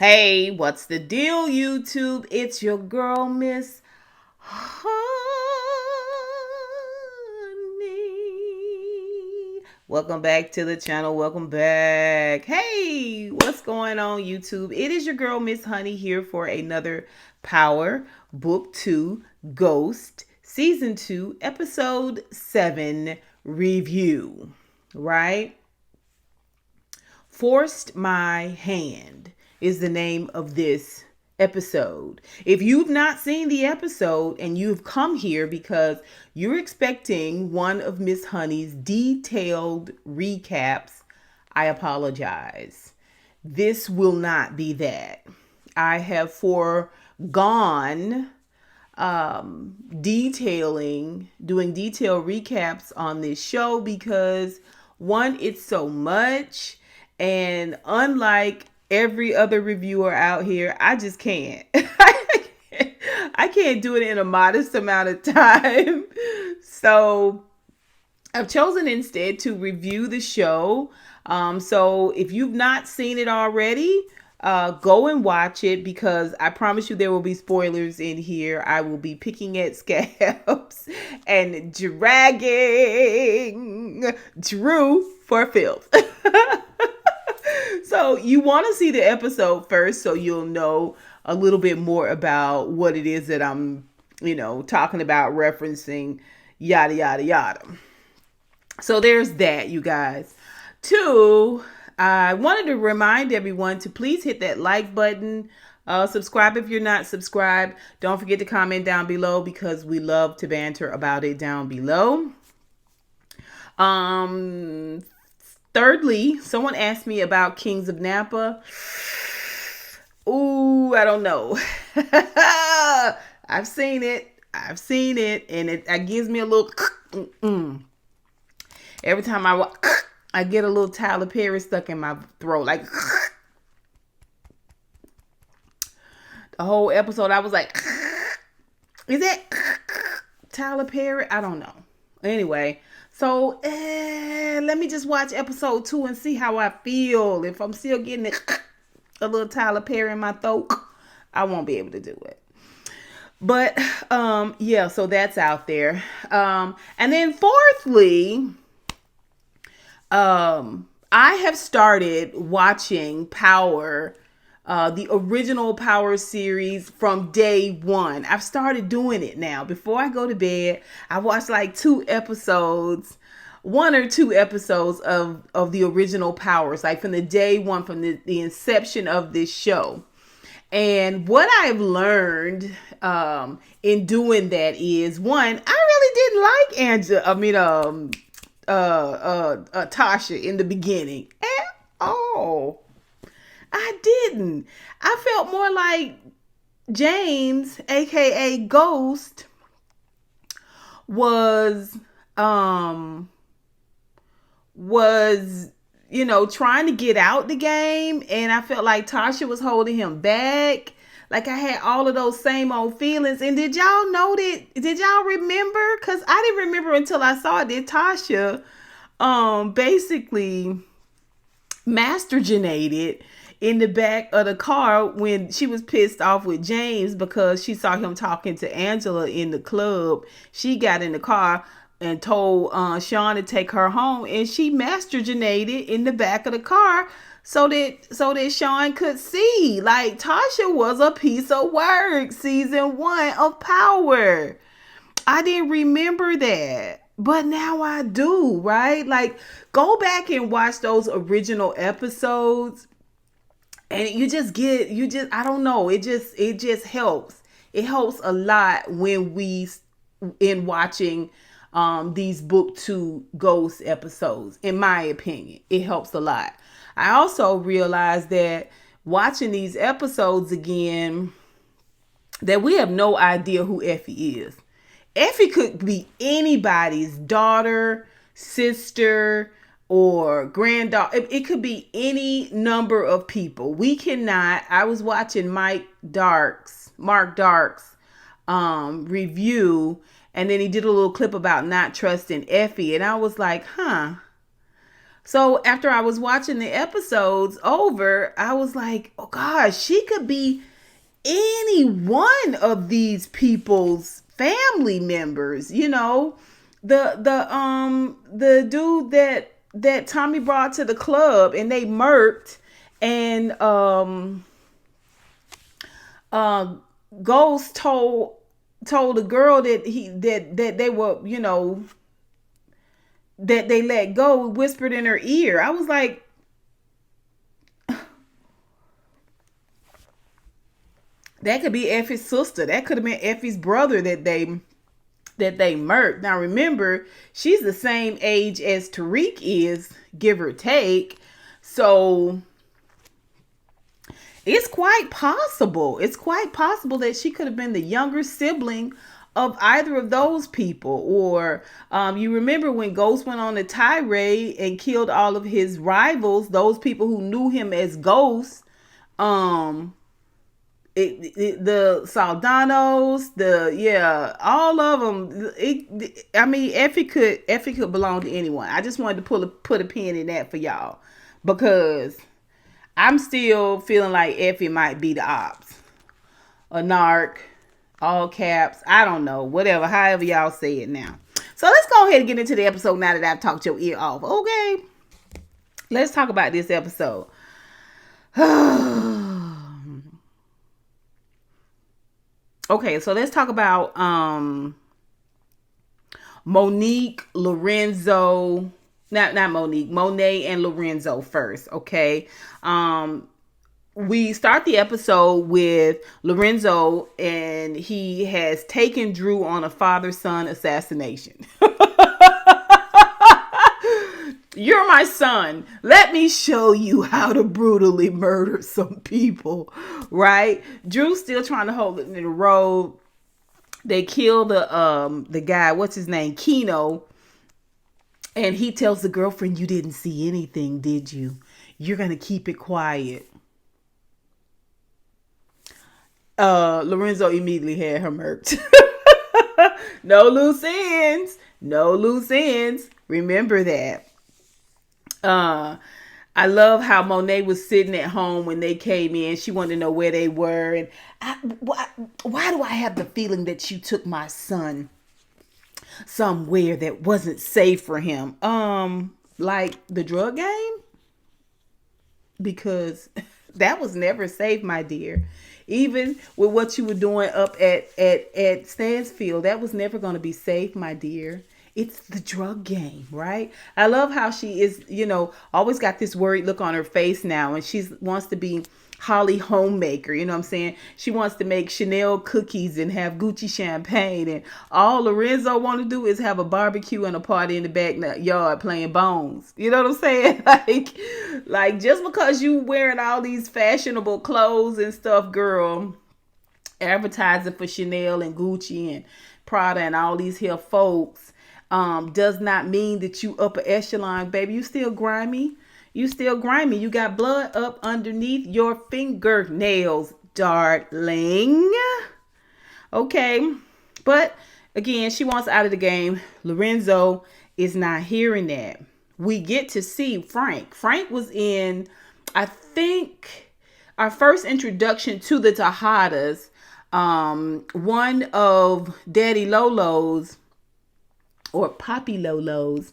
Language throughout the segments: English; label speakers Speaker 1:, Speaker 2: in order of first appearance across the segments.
Speaker 1: Hey, what's the deal, YouTube? It's your girl, Miss Honey. Welcome back to the channel. Welcome back. Hey, what's going on, YouTube? It is your girl, Miss Honey, here for another Power Book 2 Ghost Season 2, Episode 7 review. Right? Forced My Hand is the name of this episode. If you've not seen the episode and you've come here because you're expecting one of Miss Honey's detailed recaps, I apologize. This will not be that. I have foregone doing detailed recaps on this show because one, it's so much, and unlike every other reviewer out here, I just can't. I can't do it in a modest amount of time. So I've chosen instead to review the show. So if you've not seen it already, go and watch it because I promise you there will be spoilers in here. I will be picking at scabs and dragging Drew for filth. So you want to see the episode first so you'll know a little bit more about what it is that I'm, talking about, referencing, yada, yada, yada. So there's that, you guys. Two, I wanted to remind everyone to please hit that like button. Subscribe if you're not subscribed. Don't forget to comment down below because we love to banter about it down below. Um, Thirdly, someone asked me about Kings of Napa. Ooh, I don't know. I've seen it. And it gives me a little. Every time I get a little Tyler Perry stuck in my throat, like the whole episode. I was like, is that Tyler Perry? I don't know. Anyway, so let me just watch episode 2 and see how I feel. If I'm still getting a little Tyler Perry in my throat, I won't be able to do it. But yeah, so that's out there. And then fourthly, I have started watching Power, the original Power series from day one. I've started doing it now. Before I go to bed, I watch like 1 or 2 episodes of the original Powers, like from the day one, from the inception of this show. And what I've learned in doing that is, one, I really didn't like Tasha in the beginning at all. I didn't. I felt more like James, aka Ghost, was um was trying to get out the game, and I felt like Tasha was holding him back. Like I had all of those same old feelings. And did y'all know that? Did y'all remember? Because I didn't remember until I saw it, that Tasha basically masturgenated in the back of the car when she was pissed off with James because she saw him talking to Angela in the club. She got in the car and told Sean to take her home, and she masturgenated in the back of the car so that Sean could see. Like, Tasha was a piece of work. Season 1 of Power. I didn't remember that. But now I do, right? Like, go back and watch those original episodes, and I don't know, it just helps. It helps a lot when we in watching these book 2 ghost episodes. In my opinion, it helps a lot. I also realized that watching these episodes again, that we have no idea who Effie is. Effie could be anybody's daughter, sister, or granddaughter. It could be any number of people. We cannot. I was watching Mark Dark's review, and then he did a little clip about not trusting Effie, and I was like, So after I was watching the episodes over, I was like, oh gosh, she could be any one of these people's family members, you know. The dude that Tommy brought to the club and they murked, and uh Ghost told the girl that that they were, you know, that they let go, whispered in her ear. I was like, that could be Effie's sister. That could have been Effie's brother that they murked. Now remember, she's the same age as Tariq is, give or take. So it's quite possible. It's quite possible that she could have been the younger sibling of either of those people. Or you remember when Ghost went on a tirade and killed all of his rivals, those people who knew him as Ghost. Um, the Saldanos, all of them. I mean, Effie could belong to anyone. I just wanted to put a pin in that for y'all, because I'm still feeling like Effie might be the ops, a narc, all caps. I don't know, whatever, however y'all say it now. So let's go ahead and get into the episode now that I've talked your ear off. Okay, let's talk about this episode. Okay, so let's talk about Monique, Lorenzo, not Monique, Monet and Lorenzo first, okay? We start the episode with Lorenzo, and he has taken Drew on a father-son assassination. You're my son. Let me show you how to brutally murder some people, right? Drew's still trying to hold it in the road. They kill the guy, what's his name, Keno, and he tells the girlfriend, "You didn't see anything, did you? You're gonna keep it quiet." Lorenzo immediately had her murked. No loose ends. No loose ends. Remember that. I love how Monet was sitting at home when they came in. She wanted to know where they were. And why do I have the feeling that you took my son somewhere that wasn't safe for him? Like the drug game? Because that was never safe, my dear. Even with what you were doing up at Stansfield, that was never going to be safe, my dear. It's the drug game, right? I love how she is, always got this worried look on her face now, and she wants to be Holly homemaker, you know what I'm saying? She wants to make Chanel cookies and have Gucci champagne, and all Lorenzo want to do is have a barbecue and a party in the backyard playing bones. You know what I'm saying? Like just because you wearing all these fashionable clothes and stuff, girl, advertising for Chanel and Gucci and Prada and all these here folks, does not mean that you upper echelon, baby. You still grimy. You still grimy. You got blood up underneath your fingernails, darling. Okay. But again, she wants out of the game. Lorenzo is not hearing that. We get to see Frank. Frank was in, I think, our first introduction to the Tejadas. One of Daddy Lolo's, or Poppy Lolo's,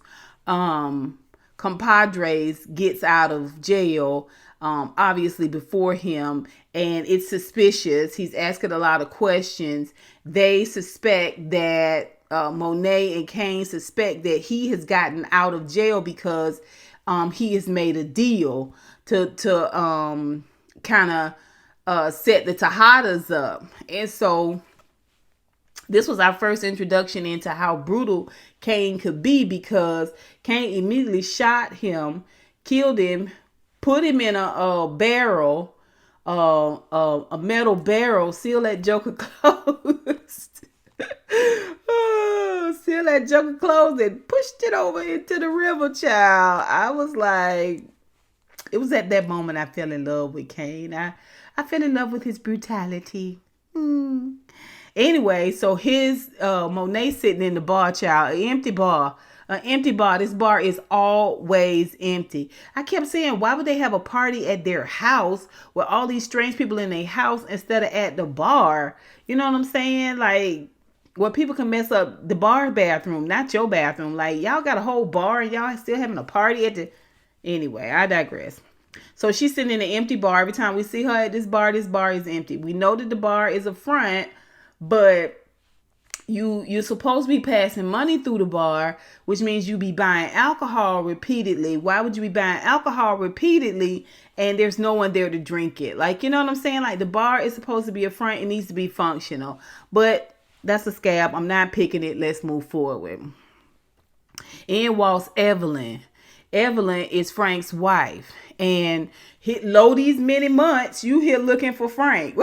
Speaker 1: compadres gets out of jail, obviously before him, and it's suspicious. He's asking a lot of questions. They suspect that Monet and Kane suspect that he has gotten out of jail because he has made a deal to kind of set the Tejadas up. And so this was our first introduction into how brutal Kane could be, because Kane immediately shot him, killed him, put him in a barrel, a metal barrel, seal that joker closed. Seal that joker closed and pushed it over into the river, child. I was like, it was at that moment I fell in love with Kane. I fell in love with his brutality. Anyway, so his Monet sitting in the bar, child, an empty bar, An empty bar. This bar is always empty. I kept saying, why would they have a party at their house with all these strange people in their house instead of at the bar? You know what I'm saying? Like, where people can mess up the bar bathroom, not your bathroom. Like, y'all got a whole bar and y'all still having a party at the... Anyway, I digress. So she's sitting in an empty bar. Every time we see her at this bar is empty. We know that the bar is a front, but you're supposed to be passing money through the bar, which means you be buying alcohol repeatedly. Why would you be buying alcohol repeatedly and there's no one there to drink it? Like, you know what I'm saying? Like, the bar is supposed to be a front. It needs to be functional. But that's a scab. I'm not picking it. Let's move forward. In walks Evelyn. Evelyn is Frank's wife. And lo these many months, you here looking for Frank.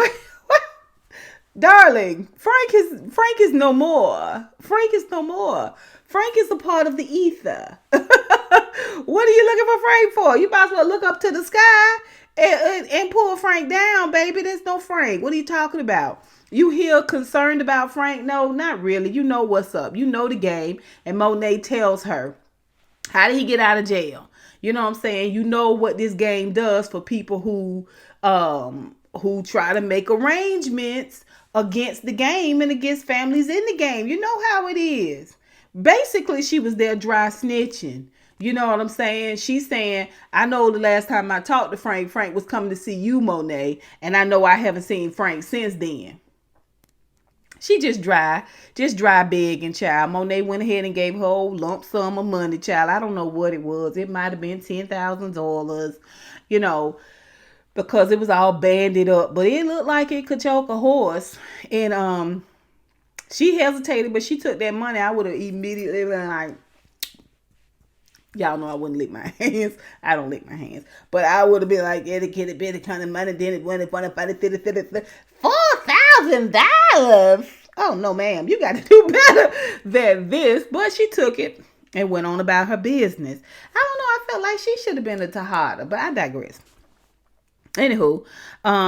Speaker 1: Darling, Frank is no more. Frank is no more. Frank is a part of the ether. What are you looking for Frank for? You might as well look up to the sky and pull Frank down, baby. There's no Frank. What are you talking about? You here concerned about Frank? No, not really. You know what's up. You know the game. And Monet tells her, how did he get out of jail? You know what I'm saying? You know what this game does for people who try to make arrangements against the game and against families in the game. You know how it is. Basically, she was there dry snitching. You know what I'm saying? She's saying, I know the last time I talked to Frank was coming to see you, Monet. And I know I haven't seen Frank since then. She just dry begging, child. Monet went ahead and gave her whole lump sum of money, child. I don't know what it was. It might have been $10,000, you know, because it was all banded up. But it looked like it could choke a horse. And she hesitated, but she took that money. I would have immediately been like, y'all know I wouldn't lick my hands. I don't lick my hands. But I would have been like, educated, bit kind of money. Then it went in front of $4,000. Oh, no, ma'am. You got to do better than this. But she took it and went on about her business. I don't know. I felt like she should have been a Tejada, but I digress. Anywho,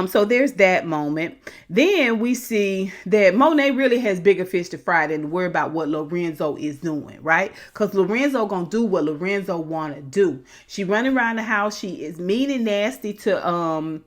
Speaker 1: so there's that moment. Then we see that Monet really has bigger fish to fry than to worry about what Lorenzo is doing, right? Because Lorenzo gonna do what Lorenzo wanna do. She running around the house. She is mean and nasty to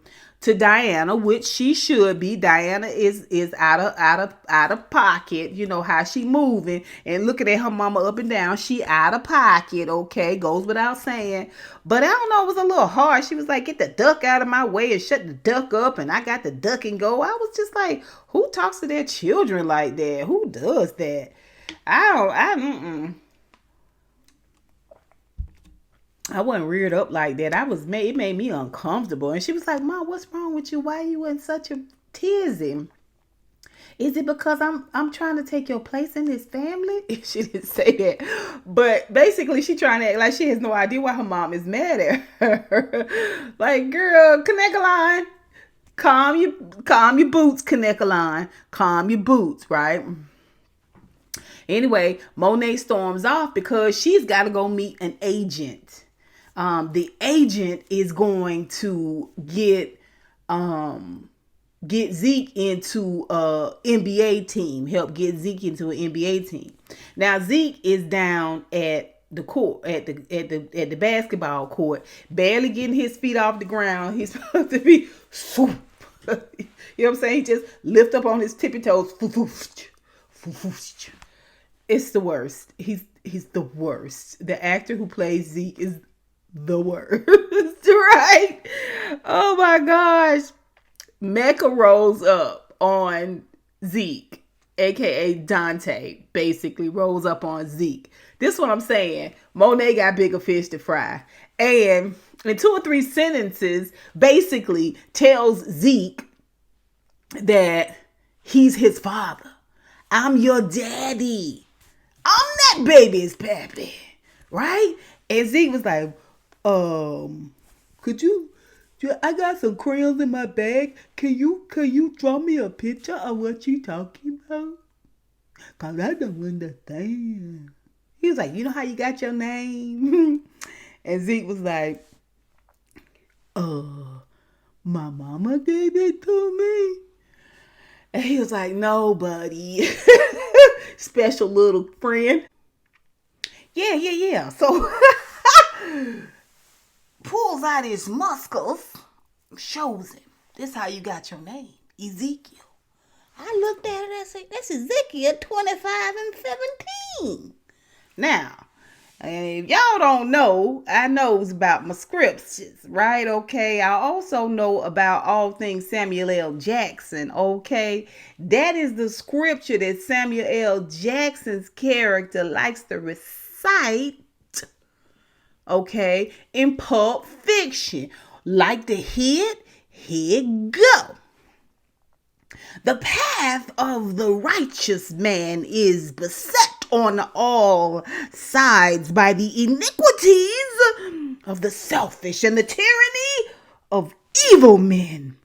Speaker 1: Diana, which she should be. Diana is out of pocket. You know how she moving and looking at her mama up and down. She out of pocket. Okay, goes without saying. But I don't know, it was a little hard. She was like, get the duck out of my way and shut the duck up. And I got the duck and go. I was just like, who talks to their children like that? Who does that? I wasn't reared up like that. It made me uncomfortable. And she was like, Mom, what's wrong with you? Why are you in such a tizzy? Is it because I'm trying to take your place in this family? She didn't say that. But basically, she trying to act like she has no idea why her mom is mad at her. Like, girl, connect a line. Calm your boots, connect a line. Calm your boots, right? Anyway, Monet storms off because she's got to go meet an agent. The agent is going to get Zeke into a NBA team, help get Zeke into an NBA team. Now Zeke is down at the court, at the basketball court, barely getting his feet off the ground. He's supposed to be swoop. You know what I'm saying? He just lift up on his tippy toes. It's the worst. He's the worst. The actor who plays Zeke is the worst, right? Oh my gosh. Mecca rolls up on Zeke, aka Dante, basically rolls up on Zeke. This is what I'm saying. Monet got bigger fish to fry. And in 2 or 3 sentences, basically tells Zeke that he's his father. I'm your daddy. I'm that baby's pappy. Right? And Zeke was like, could you, I got some crayons in my bag. Can you draw me a picture of what you talking about? Cause I don't understand. He was like, you know how you got your name? And Zeke was like, my mama gave it to me. And he was like, no, buddy. Special little friend. Yeah. So pulls out his muscles, shows him. This how you got your name, Ezekiel. I looked at it and said, that's Ezekiel 25 and 17. Now, if y'all don't know, I knows about my scriptures, right? Okay. I also know about all things Samuel L. Jackson, okay? That is the scripture that Samuel L. Jackson's character likes to recite, okay, in Pulp Fiction. Like to hit, here go. The path of the righteous man is beset on all sides by the iniquities of the selfish and the tyranny of evil men.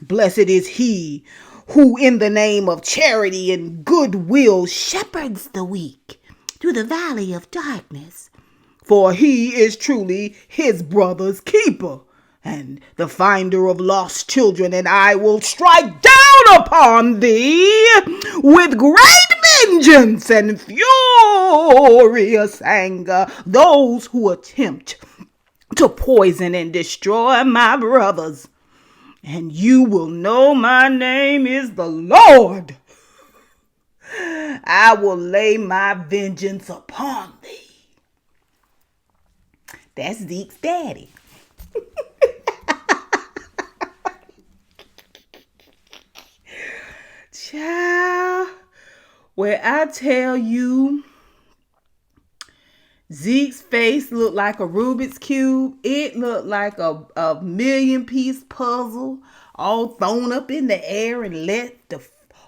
Speaker 1: Blessed is he who in the name of charity and goodwill shepherds the weak through the valley of darkness. For he is truly his brother's keeper and the finder of lost children, and I will strike down upon thee with great vengeance and furious anger those who attempt to poison and destroy my brothers. And you will know my name is the Lord. I will lay my vengeance upon thee. That's Zeke's daddy. Child, where I tell you, Zeke's face looked like a Rubik's Cube. It looked like a million-piece puzzle all thrown up in the air and let the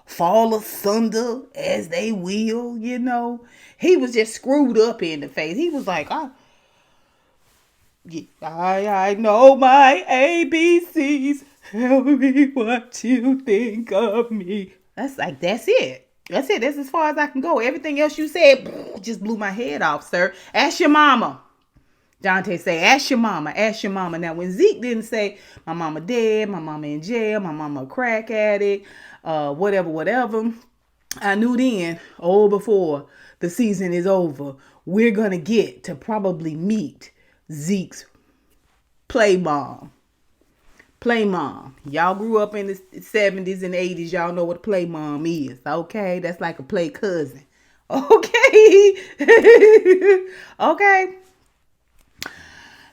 Speaker 1: fall asunder as they will, you know. He was just screwed up in the face. He was like, I know my ABCs. Tell me what you think of me. That's it. That's it. That's as far as I can go. Everything else you said just blew my head off, sir. Ask your mama. Dante say, ask your mama. Ask your mama. Now, when Zeke didn't say, my mama dead, my mama in jail, my mama a crack addict, whatever, I knew then, before the season is over, we're going to get to probably meet Zeke's play mom. Play mom. Y'all grew up in the 70s and 80s. Y'all know what a play mom is. Okay? That's like a play cousin. Okay? Okay?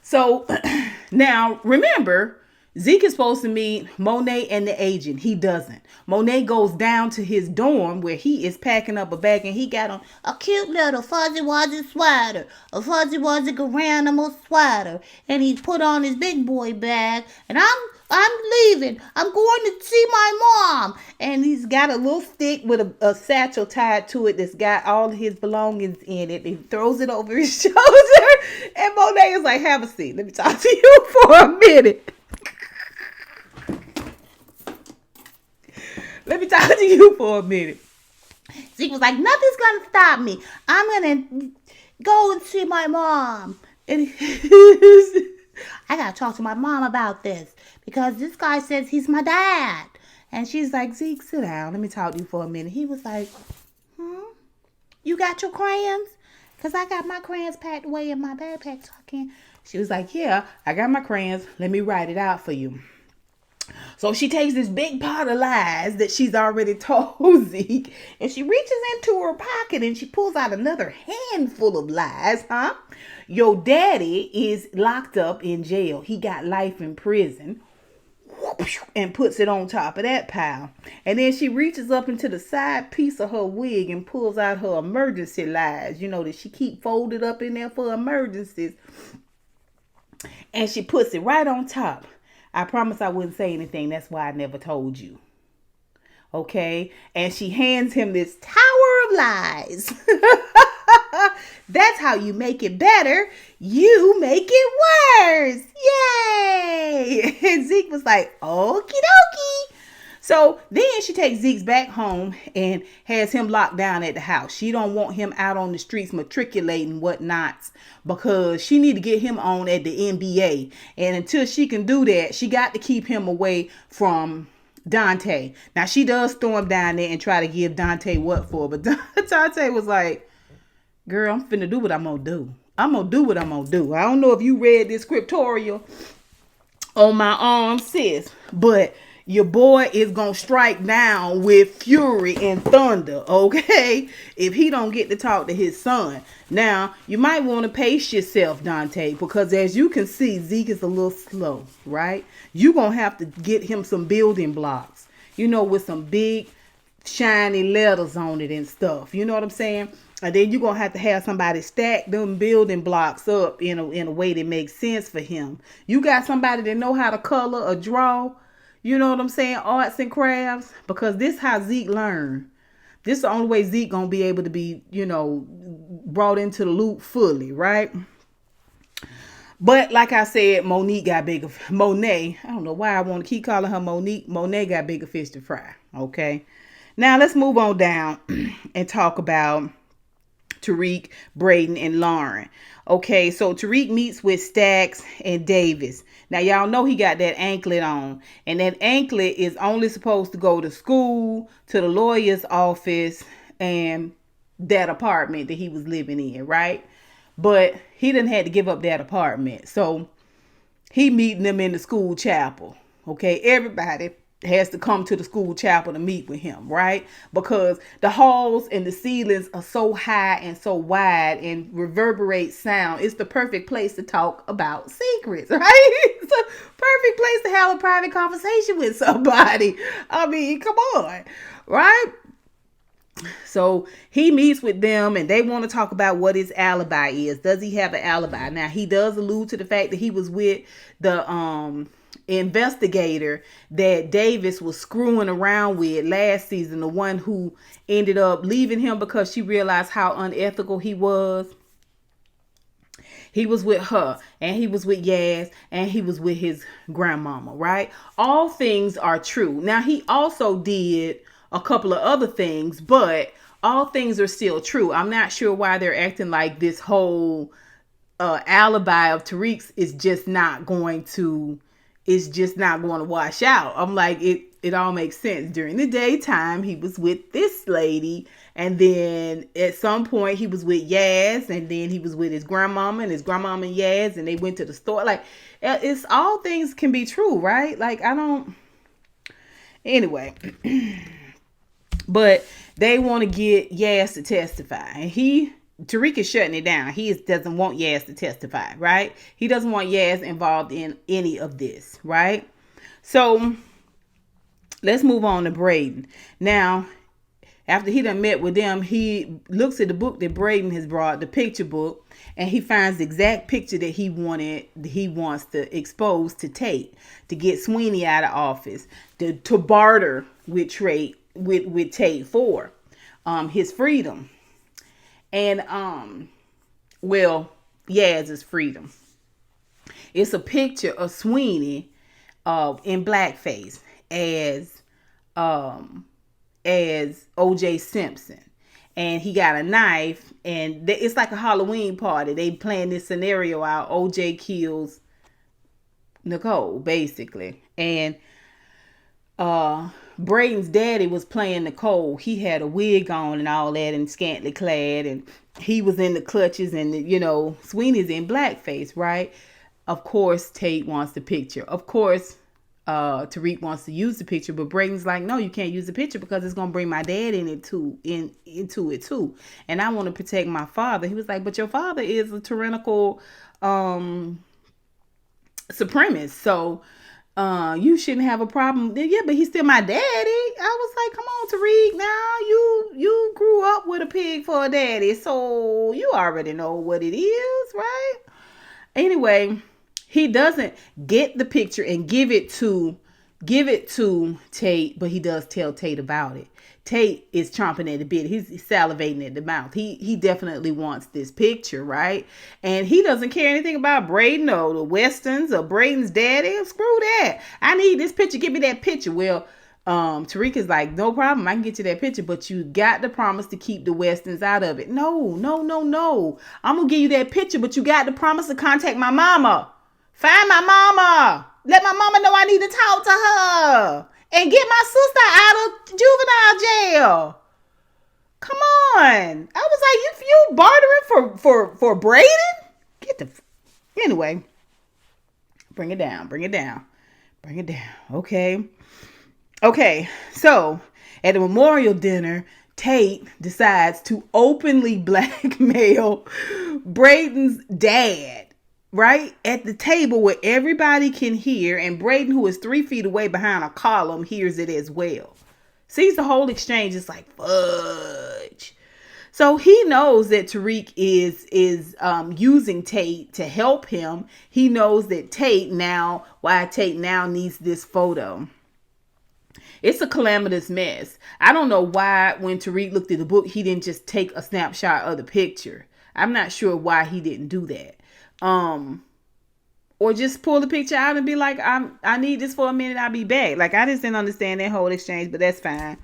Speaker 1: So, now, remember, Zeke is supposed to meet Monet and the agent. He doesn't. Monet goes down to his dorm where he is packing up a bag and he got on a cute little fuzzy wuzzy sweater. A fuzzy wuzzy animal sweater. And he put on his big boy bag. And I'm leaving. I'm going to see my mom. And he's got a little stick with a satchel tied to it that's got all his belongings in it. He throws it over his shoulder. And Monet is like, have a seat. Let me talk to you for a minute. Let me talk to you for a minute. Zeke was like, nothing's going to stop me. I'm going to go and see my mom. And I got to talk to my mom about this because this guy says he's my dad. And she's like, Zeke, sit down. Let me talk to you for a minute. He was like, you got your crayons? Because I got my crayons packed away in my backpack so I can. She was like, yeah, I got my crayons. Let me write it out for you. So she takes this big pot of lies that she's already told Zeke, and she reaches into her pocket and she pulls out another handful of lies, Your daddy is locked up in jail. He got life in prison. And puts it on top of that pile. And then she reaches up into the side piece of her wig and pulls out her emergency lies, that she keep folded up in there for emergencies. And she puts it right on top. I promise I wouldn't say anything. That's why I never told you. Okay? And she hands him this tower of lies. That's how you make it better. You make it worse. Yay! And Zeke was like, okie dokie. So then she takes Zeke's back home and has him locked down at the house. She don't want him out on the streets matriculating whatnots because she need to get him on at the NBA. And until she can do that, she got to keep him away from Dante. Now she does storm down there and try to give Dante what for, but Dante was like, Girl, I'm finna do what I'm gonna do. I'm gonna do what I'm gonna do. I don't know if you read this scriptorial on my arm, sis, but your boy is gonna strike down with fury and thunder, okay? If he don't get to talk to his son. Now, you might want to pace yourself, Dante, because as you can see, Zeke is a little slow, right? You gonna have to get him some building blocks, with some big shiny letters on it and stuff. You know what I'm saying? And then you're gonna have somebody stack them building blocks up in a way that makes sense for him. You got somebody that know how to color or draw, you know what I'm saying, arts and crafts, because this how Zeke learn. This is the only way Zeke gonna be able to be, brought into the loop fully, right? But like I said, Monet, I don't know why I want to keep calling her Monique. Monet got bigger fish to fry. Okay. Now let's move on down and talk about Tariq, Braden, and Lauren. Okay, so Tariq meets with Saxe and Davis. Now y'all know he got that anklet on, and that anklet is only supposed to go to school, to the lawyer's office, and that apartment that he was living in, right? But he didn't have to give up that apartment, so he meeting them in the school chapel. Okay, everybody has to come to the school chapel to meet with him, right? Because the halls and the ceilings are so high and so wide and reverberate sound. It's the perfect place to talk about secrets, right? It's a perfect place to have a private conversation with somebody. I mean, come on, right? So he meets with them and they want to talk about what his alibi is. Does he have an alibi? Now, he does allude to the fact that he was with the investigator that Davis was screwing around with last season, the one who ended up leaving him because she realized how unethical he was. He was with her, and he was with Yaz, and he was with his grandmama, right? All things are true. Now, he also did a couple of other things, but all things are still true. I'm not sure why they're acting like this whole alibi of Tariq's is just not going to wash out. I'm like, it all makes sense. During the daytime, he was with this lady, and then at some point he was with Yaz, and then he was with his grandmama and Yaz, and they went to the store. Like, it's all things can be true, right? Like, anyway. But they want to get Yaz to testify, and Tariq is shutting it down. He doesn't want Yaz to testify, right? He doesn't want Yaz involved in any of this, right? So let's move on to Braden. Now, after he done met with them, he looks at the book that Braden has brought, the picture book, and he finds the exact picture that he wants to expose to Tate, to get Sweeney out of office, to barter with Tate for his freedom. And Yaz's freedom. It's a picture of Sweeney in blackface as O.J. Simpson, and he got a knife, and it's like a Halloween party. They playing this scenario out. O.J. kills Nicole, basically, and Braden's daddy was playing Nicole. He had a wig on and all that, and scantily clad, and he was in the clutches, and Sweeney's in blackface, right? Of course, Tate wants the picture. Of course, Tariq wants to use the picture, but Braden's like, no, you can't use the picture because it's gonna bring my dad into it too, and I want to protect my father. He was like, but your father is a tyrannical supremacist, so you shouldn't have a problem. Yeah, but he's still my daddy. I was like, come on, Tariq, now you grew up with a pig for a daddy, so you already know what it is, right? Anyway, he doesn't get the picture and give it to Tate, but he does tell Tate about it. Tate is chomping at the bit. He's salivating at the mouth. He definitely wants this picture, right? And he doesn't care anything about Braden or the Westons or Braden's daddy. Screw that. I need this picture. Give me that picture. Well, Tariq is like, no problem. I can get you that picture, but you got to promise to keep the Westons out of it. No. I'm going to give you that picture, but you got to promise to contact my mama. Find my mama. Let my mama know I need to talk to her. And get my sister out of juvenile jail. Come on. I was like, you bartering for Braden? Get the anyway. Bring it down. Bring it down. Bring it down. Okay. Okay. So at the memorial dinner, Tate decides to openly blackmail Braden's dad, right? At the table where everybody can hear, and Braden, who is 3 feet away behind a column, hears it as well. Sees the whole exchange. It's like, fudge. So he knows that Tariq is using Tate to help him. He knows that Tate now needs this photo. It's a calamitous mess. I don't know why when Tariq looked at the book, he didn't just take a snapshot of the picture. I'm not sure why he didn't do that. Or just pull the picture out and be like, I need this for a minute, I'll be back. Like, I just didn't understand that whole exchange, but that's fine.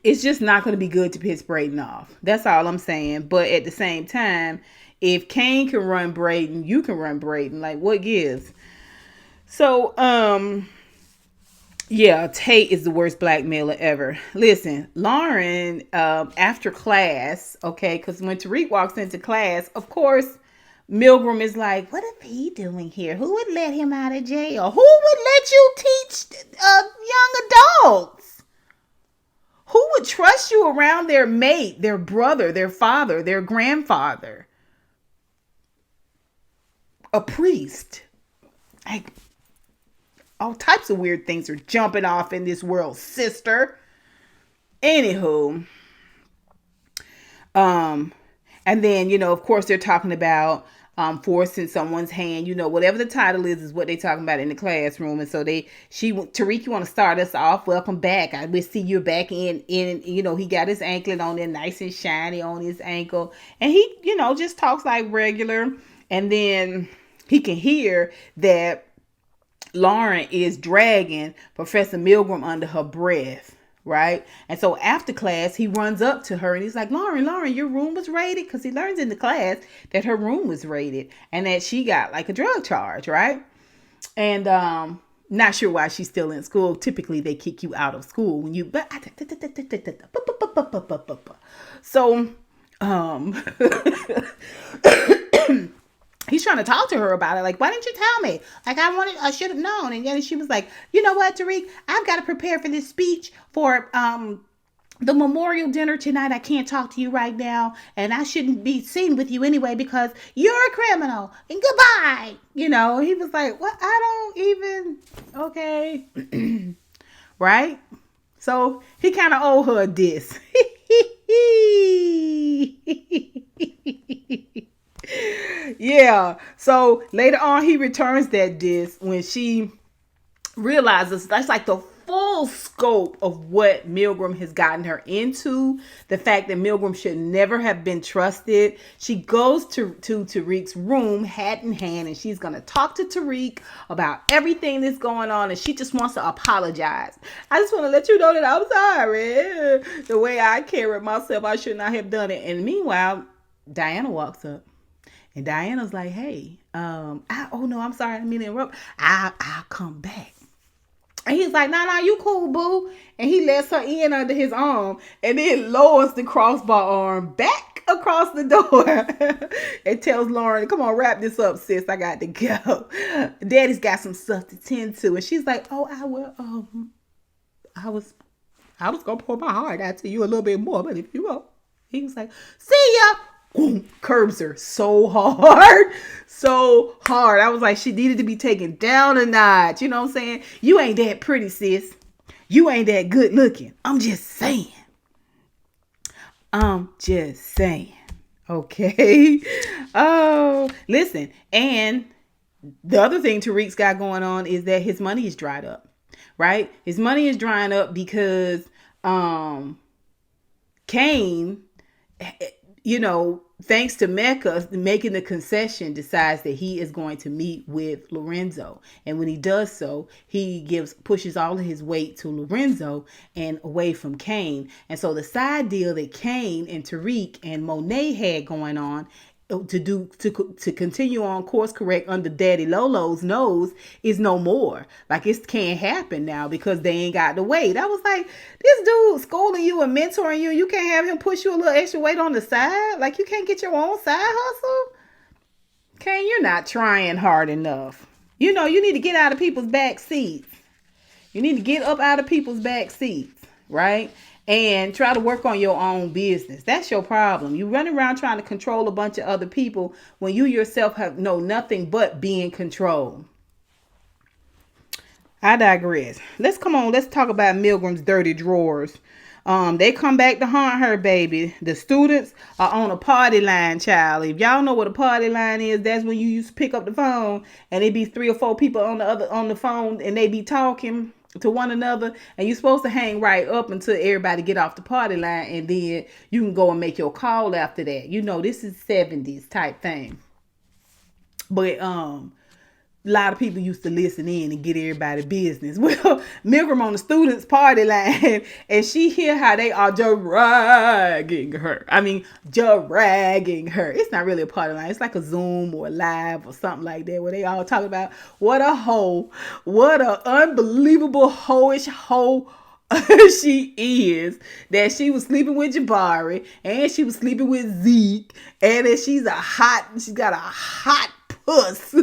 Speaker 1: It's just not going to be good to piss Braden off. That's all I'm saying. But at the same time, if Kane can run Braden, you can run Braden. Like, what gives? So, yeah, Tate is the worst blackmailer ever. Listen, Lauren, after class, okay, because when Tariq walks into class, of course, Milgram is like, what is he doing here? Who would let him out of jail? Who would let you teach young adults? Who would trust you around their mate, their brother, their father, their grandfather? A priest. Like, all types of weird things are jumping off in this world, sister. Anywho. And then, of course, they're talking about forcing someone's hand, whatever the title is what they're talking about in the classroom. And so Tariq, you want to start us off? Welcome back. I will see you back in, he got his anklet on there, nice and shiny on his ankle. And he, just talks like regular. And then he can hear that Lauren is dragging Professor Milgram under her breath. Right. And so after class, he runs up to her and he's like, Lauren, your room was raided. Because he learns in the class that her room was raided and that she got like a drug charge. Right. And not sure why she's still in school. Typically, they kick you out of school when you. So he's trying to talk to her about it. Like, why didn't you tell me? Like, I should have known. And then she was like, you know what, Tariq? I've got to prepare for this speech for the memorial dinner tonight. I can't talk to you right now. And I shouldn't be seen with you anyway because you're a criminal. And goodbye. He was like, what? I don't even. Okay. Right? So he kind of owed her a diss. Yeah. So later on, he returns that diss when she realizes that's like the full scope of what Milgram has gotten her into. The fact that Milgram should never have been trusted. She goes to Tariq's room, hat in hand, and she's going to talk to Tariq about everything that's going on. And she just wants to apologize. I just want to let you know that I'm sorry. The way I carried myself, I should not have done it. And meanwhile, Diana walks up. And Diana's like, hey, oh no, I'm sorry, I didn't mean to interrupt. I'll come back. And he's like, nah, you cool, boo. And he lets her in under his arm and then lowers the crossbar arm back across the door and tells Lauren, come on, wrap this up, sis. I got to go. Daddy's got some stuff to tend to. And she's like, oh, I will. I was going to pour my heart out to you a little bit more, but if you won't. He was like, see ya. Boom, curbs her so hard. I was like, she needed to be taken down a notch. You know what I'm saying? You ain't that pretty, sis. You ain't that good looking. I'm just saying. Okay. Oh, listen. And the other thing Tariq's got going on is that his money is dried up. Right? His money is drying up because Kane, thanks to Mecca making the concession, decides that he is going to meet with Lorenzo. And when he does so, he pushes all of his weight to Lorenzo and away from Kane. And so the side deal that Kane and Tariq and Monet had going on to continue on course correct under Daddy Lolo's nose is no more. Like, it can't happen now because they ain't got the weight. I was like, this dude schooling you and mentoring you, you can't have him push you a little extra weight on the side? Like, you can't get your own side hustle? Okay, you're not trying hard enough. You need to get out of people's back seats. You need to get up out of people's back seats, right? And try to work on your own business. That's your problem. You run around trying to control a bunch of other people when you yourself know nothing but being controlled. I digress. Let's talk about Milgram's dirty drawers. They come back to haunt her, baby. The students are on a party line, child. If y'all know what a party line is, that's when you used to pick up the phone and it be 3 or 4 people on the phone and they be talking to one another, and you're supposed to hang right up until everybody get off the party line, and then you can go and make your call after that. This is 70s type thing. But a lot of people used to listen in and get everybody's business. Well, Milgram on the students' party line, and she hear how they are dragging her. Dragging her. It's not really a party line. It's like a Zoom or a live or something like that, where they all talk about what a hoe, what a unbelievable hoish hoe she is, that she was sleeping with Jabari and she was sleeping with Zeke, and that she's got a hot puss,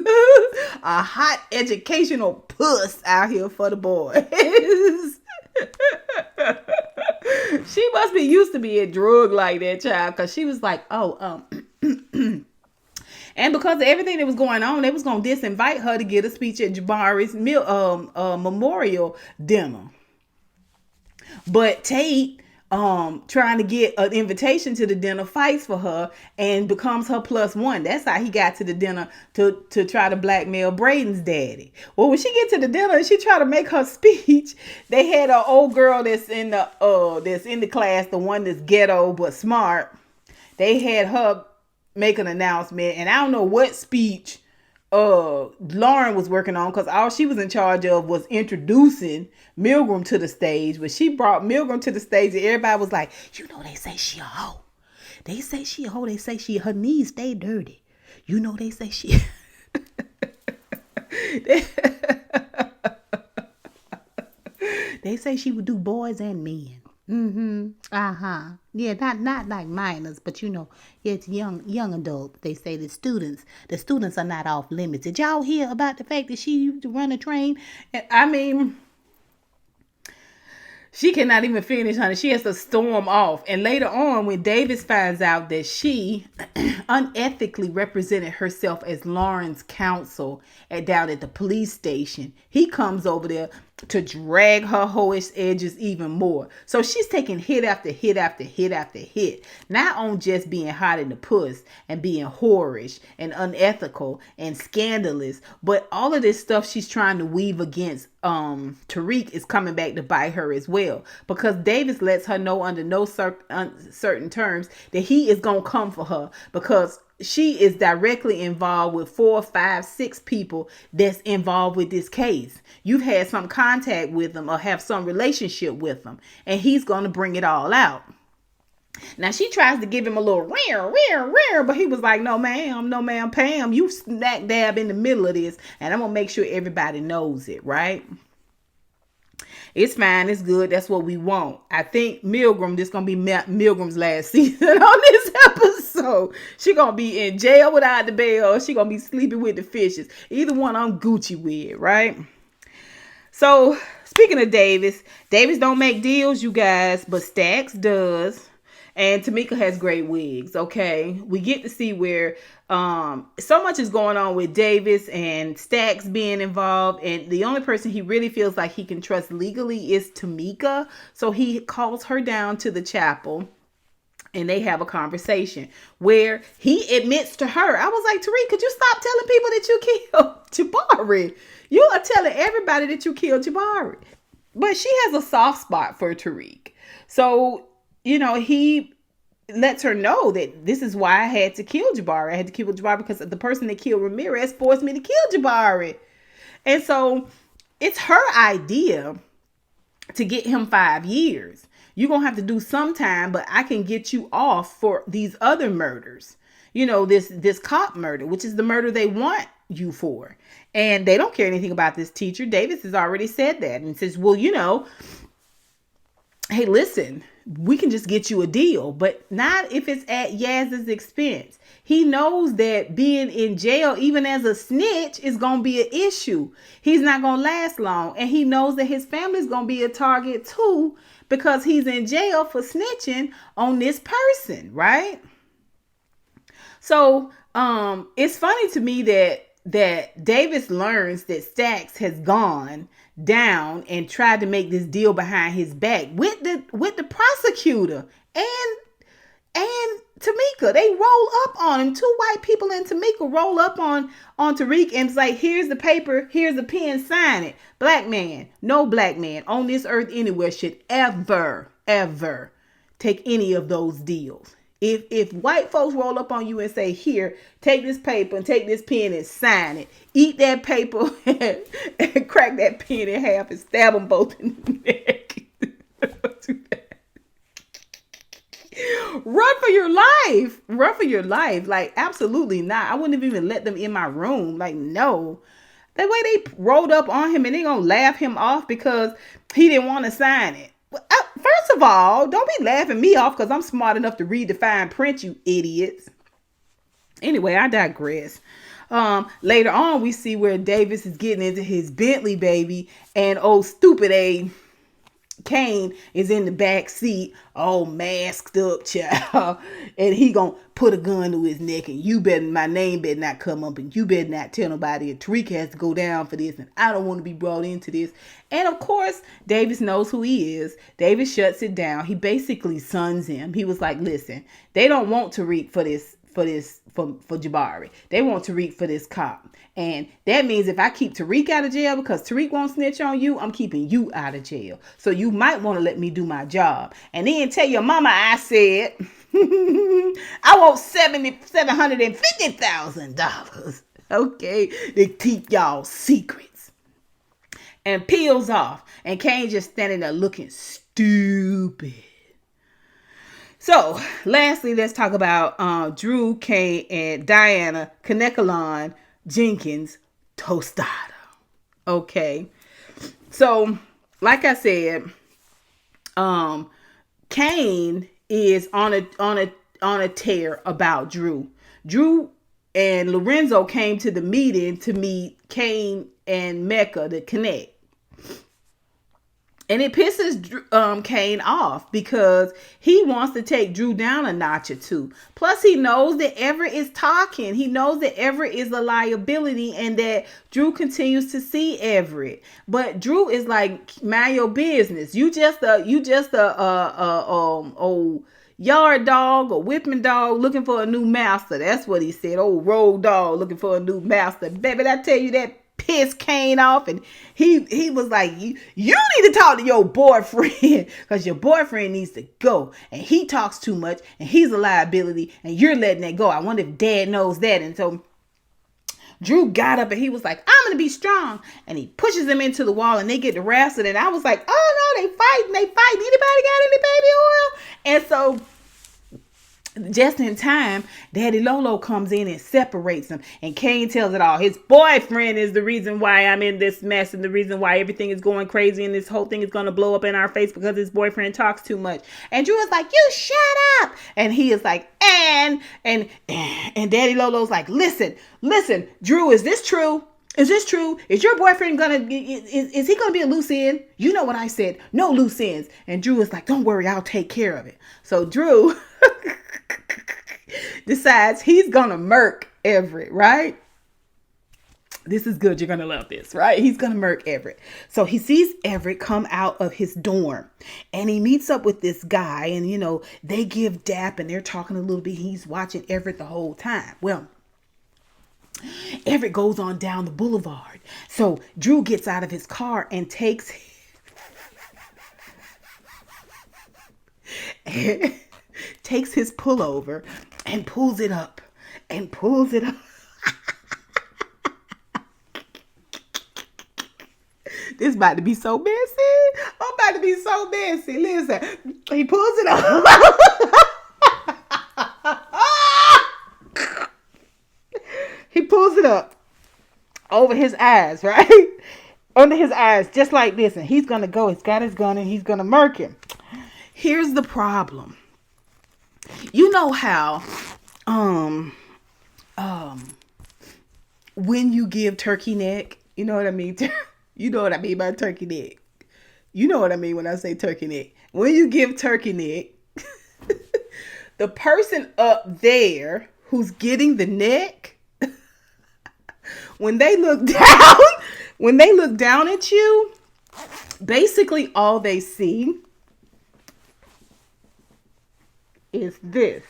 Speaker 1: a hot educational puss out here for the boys. She must be used to being drugged like that, child, because she was like, and because of everything that was going on, they was going to disinvite her to get a speech at Jabari's memorial dinner. But Tate, trying to get an invitation to the dinner, fights for her and becomes her +1. That's how he got to the dinner, to try to blackmail Braden's daddy. Well, when she get to the dinner and she try to make her speech, they had an old girl that's in the class, the one that's ghetto but smart. They had her make an announcement, and I don't know what speech Lauren was working on, because all she was in charge of was introducing Milgram to the stage. But she brought Milgram to the stage and everybody was like, they say she a hoe. They say she a hoe. They say her knees stay dirty. They say she they say she would do boys and men. Yeah, not like minors, but it's young adult. They say the students are not off limits. Did y'all hear about the fact that she used to run a train? She cannot even finish, honey. She has to storm off. And later on, when Davis finds out that she unethically represented herself as Lauren's counsel down at the police station, he comes over there to drag her hoish edges even more. So she's taking hit after hit after hit after hit, not on just being hot in the puss and being whorish and unethical and scandalous, but all of this stuff she's trying to weave against Tariq is coming back to bite her as well, because Davis lets her know under no certain terms that he is going to come for her, because she is directly involved with 4, 5, 6 people that's involved with this case. You've had some contact with them or have some relationship with them, and he's going to bring it all out. Now, she tries to give him a little rare, but he was like, no, ma'am, Pam, you smack dab in the middle of this, and I'm going to make sure everybody knows it, right? It's fine. It's good. That's what we want. I think this going to be Milgram's last season on this episode. She going to be in jail without the bail. She going to be sleeping with the fishes. Either one I'm Gucci with, right? So, speaking of Davis don't make deals, you guys, but Saxe does. And Tamika has great wigs, okay? We get to see where so much is going on with Davis and Saxe being involved. And the only person he really feels like he can trust legally is Tamika. So he calls her down to the chapel and they have a conversation where he admits to her. I was like, Tariq, could you stop telling people that you killed Jabari? You are telling everybody that you killed Jabari. But she has a soft spot for Tariq. So he lets her know that this is why I had to kill Jabari. I had to kill Jabari because the person that killed Ramirez forced me to kill Jabari. And so it's her idea to get him 5 years. You're going to have to do some time, but I can get you off for these other murders. this cop murder, which is the murder they want you for. And they don't care anything about this teacher. Davis has already said that and says, well, hey, listen, we can just get you a deal, but not if it's at Yaz's expense. He knows that being in jail, even as a snitch, is going to be an issue. He's not going to last long. And he knows that his family's going to be a target too, because he's in jail for snitching on this person, right? So it's funny to me that Davis learns that Saxe has gone down and tried to make this deal behind his back with the prosecutor and Tamika. They roll up on him. Two white people and Tamika roll up on Tariq and it's like, here's the paper, here's the pen, sign it. Black man, no black man on this earth anywhere should ever take any of those deals. If white folks roll up on you and say, here, take this paper and take this pen and sign it, eat that paper and crack that pen in half and stab them both in the neck. Run for your life. Run for your life. Like, absolutely not. I wouldn't have even let them in my room. Like, no. That way they rolled up on him and they gonna laugh him off because he didn't want to sign it. First of all, don't be laughing me off because I'm smart enough to read the fine print, you idiots. Anyway, I digress. Later on, we see where Davis is getting into his Bentley, baby, and old stupid A Kane is in the back seat, all masked up, child, and he gonna put a gun to his neck, and my name better not come up, and you better not tell nobody, and Tariq has to go down for this, and I don't want to be brought into this. And of course, Davis knows who he is. Davis shuts it down. He basically sons him. He was like, listen, they don't want Tariq for Jabari. They want Tariq for this cop. And that means if I keep Tariq out of jail because Tariq won't snitch on you, I'm keeping you out of jail. So you might want to let me do my job. And then tell your mama I said, I want $750,000. Okay, to keep y'all secrets. And peels off. And Kane just standing there looking stupid. So, lastly, let's talk about Drew, Kane, and Diana Kanekalon Jenkins Tostada. Okay. So, like I said, Kane is on a tear about Drew. Drew and Lorenzo came to the meeting to meet Kane and Mecca to connect. And it pisses Kane off because he wants to take Drew down a notch or two. Plus, he knows that Everett is talking. He knows that Everett is a liability and that Drew continues to see Everett. But Drew is like, mind your business. You just a old yard dog or whipping dog looking for a new master. That's what he said. Old road dog looking for a new master. Baby, I tell you that pissed Kane off, and he was like, you need to talk to your boyfriend because your boyfriend needs to go, and he talks too much and he's a liability and you're letting that go. I wonder if dad knows that. And so Drew got up and he was like, I'm gonna be strong, and he pushes him into the wall and they get to wrestling. And I was like, oh no, they fighting. Anybody got any baby oil? And so just in time, Daddy Lolo comes in and separates them. And Kane tells it all. His boyfriend is the reason why I'm in this mess and the reason why everything is going crazy and this whole thing is going to blow up in our face because his boyfriend talks too much. And Drew is like, you shut up. And he is like, and Daddy Lolo's like, listen, Drew, is this true? Is this true? Is your boyfriend is he gonna be a loose end? You know what I said, no loose ends. And Drew is like, don't worry, I'll take care of it. So Drew decides he's gonna murk Everett, right? This is good. You're gonna love this, right? He's gonna murk Everett. So he sees Everett come out of his dorm and he meets up with this guy, and they give dap and they're talking a little bit. He's watching Everett the whole time. Well, Everett goes on down the boulevard. So Drew gets out of his car and takes his pullover and pulls it up. This about to be so messy. I'm about to be so messy. Listen, he pulls it up. holds it up over his eyes, right? Under his eyes, just like this. And he's going to go. He's got his gun and he's going to murk him. Here's the problem. You know how when you give turkey neck, you know what I mean? You know what I mean by turkey neck. You know what I mean when I say turkey neck. When you give turkey neck, the person up there who's getting the neck, when they look down at you, basically all they see is this.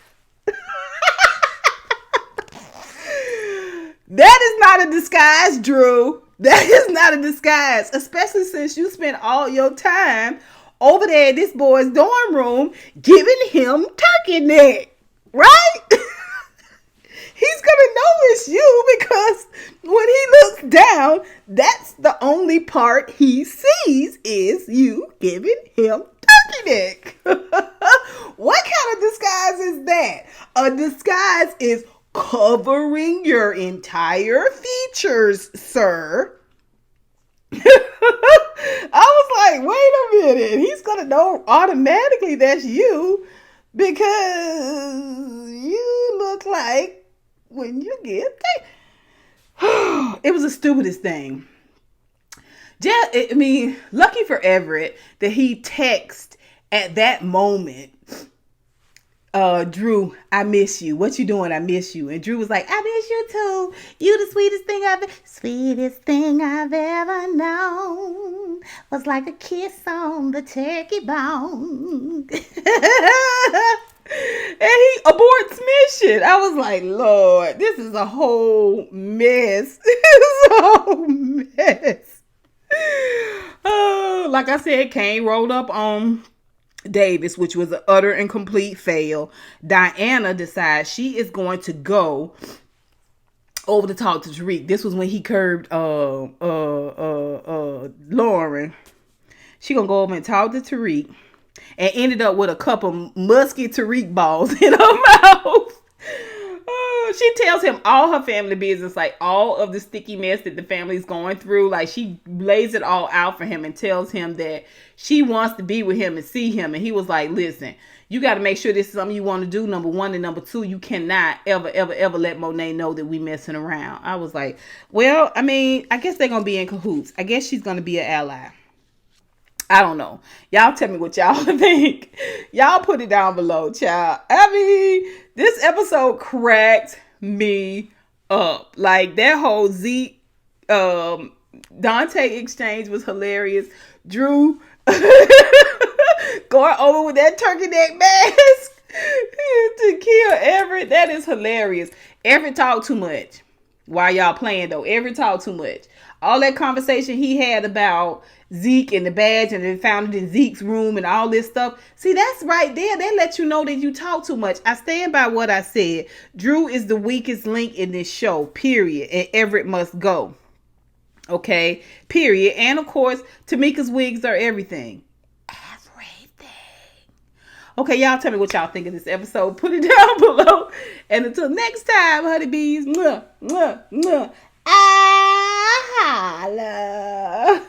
Speaker 1: That is not a disguise, Drew. That is not a disguise, especially since you spent all your time over there in this boy's dorm room giving him turkey neck, right? He's gonna know it's you because when he looks down, that's the only part he sees is you giving him turkey neck. What kind of disguise is that? A disguise is covering your entire features, sir. I was like, wait a minute. He's going to know automatically that's you because you look like when you get it was the stupidest thing. I mean, lucky for Everett that he texted at that moment, Drew, I miss you. What you doing? I miss you. And Drew was like, I miss you too. You the sweetest thing I've ever known. Was like a kiss on the turkey bone. And he aborts mission. I was like, Lord, this is a whole mess. This is a whole mess. Oh, like I said, Kane rolled up on Davis, which was an utter and complete fail. Diana decides she is going to go over to talk to Tariq. This was when he curbed Lauren. She gonna go over and talk to Tariq and ended up with a couple musky Tariq balls in her mouth. She tells him all her family business, like all of the sticky mess that the family's going through. Like she lays it all out for him and tells him that she wants to be with him and see him. And he was like, listen, you got to make sure this is something you want to do. Number one. And number two, you cannot ever let Monet know that we messing around. I was like, well, I mean, I guess they're going to be in cahoots. I guess she's going to be an ally. I don't know. Y'all tell me what y'all think. Y'all put it down below, child. I mean, this episode cracked me up. Like that whole Zeke Dante exchange was hilarious. Drew going over with that turkey neck mask to kill Everett. That is hilarious. Everett talked too much. While y'all playing though, Everett talked too much. All that conversation he had about Zeke and the badge and they found it in Zeke's room and all this stuff. See, that's right there. They let you know that you talk too much. I stand by what I said. Drew is the weakest link in this show, period. And Everett must go. Okay, period. And of course, Tamika's wigs are everything. Everything. Okay, y'all tell me what y'all think of this episode. Put it down below. And until next time, honeybees. Mwah, mwah, mwah. I holla.